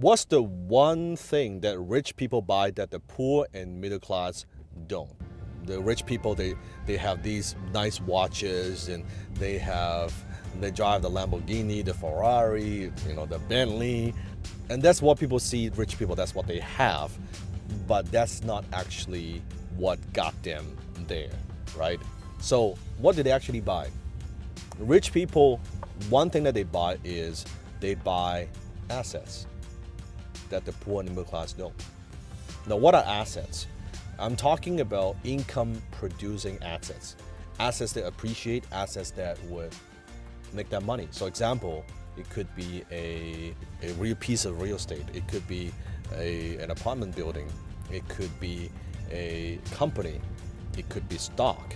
What's the one thing that rich people buy that the poor and middle class don't? The rich people, they have these nice watches, and they drive the Lamborghini, the Ferrari, the Bentley. And that's what people see rich people, that's what they have. But that's not actually what got them there, right? So what did they actually buy? Rich people, one thing that they buy is they buy assets that the poor and the middle class don't. Now, what are assets? I'm talking about income producing assets. Assets that appreciate, assets that would make that money. So example, it could be a real piece of real estate. It could be an apartment building. It could be a company. It could be stock.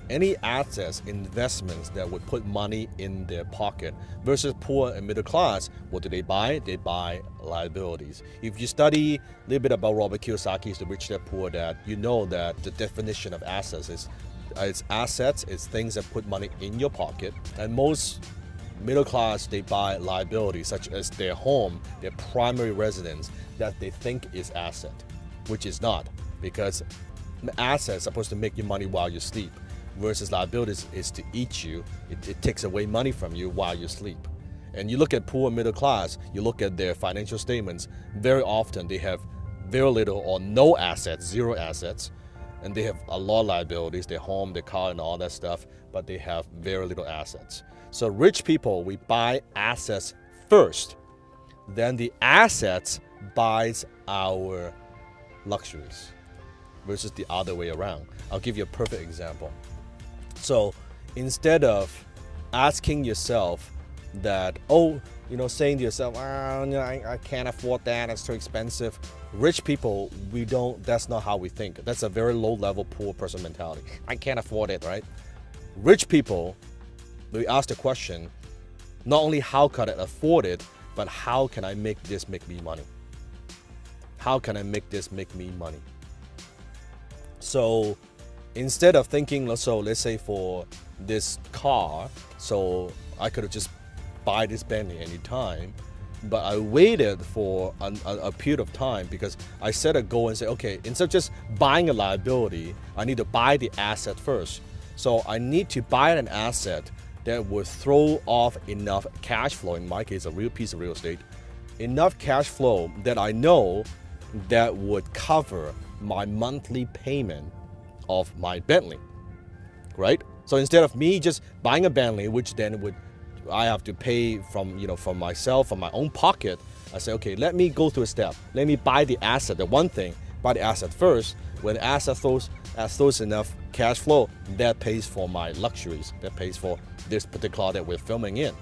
Any assets, investments that would put money in their pocket. Versus poor and middle class, what do they buy? They buy liabilities. If you study a little bit about Robert Kiyosaki's The Rich Dad Poor Dad, you know that the definition of assets is assets, it's things that put money in your pocket. And most middle class, they buy liabilities such as their home, their primary residence, that they think is asset, which is not, because assets are supposed to make you money while you sleep, versus liabilities is to eat you. It takes away money from you while you sleep. And you look at poor and middle class, you look at their financial statements, very often they have very little or no assets, zero assets, and they have a lot of liabilities, their home, their car, and all that stuff, but they have very little assets. So rich people, we buy assets first, then the assets buys our luxuries, versus the other way around. I'll give you a perfect example. So instead of asking yourself that, saying to yourself, I can't afford that, it's too expensive. Rich people, that's not how we think. That's a very low level poor person mentality. I can't afford it, right? Rich people, we ask the question, not only how can I afford it, but how can I make this make me money? How can I make this make me money? So instead of thinking, let's say for this car, so I could have just buy this Bentley anytime, but I waited for a period of time because I set a goal and say, okay, instead of just buying a liability, I need to buy the asset first. So I need to buy an asset that would throw off enough cash flow, in my case, a real piece of real estate, enough cash flow that I know that would cover my monthly payment of my Bentley, right? So instead of me just buying a Bentley, which then I have to pay from myself, from my own pocket, I say, okay, let me go through a step. Let me buy the asset, the one thing, buy the asset first. When the asset throws enough cash flow, that pays for my luxuries, that pays for this particular car that we're filming in.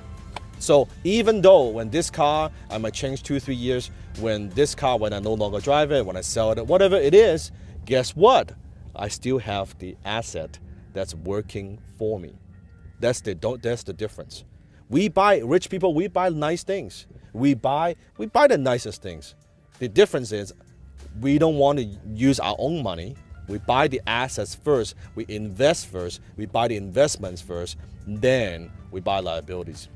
So even though when this car, I might change 2-3 years, when I no longer drive it, when I sell it, whatever it is, guess what? I still have the asset that's working for me. That's the difference. Rich people, we buy nice things. We buy the nicest things. The difference is we don't want to use our own money. We buy the assets first, we invest first, we buy the investments first, then we buy liabilities.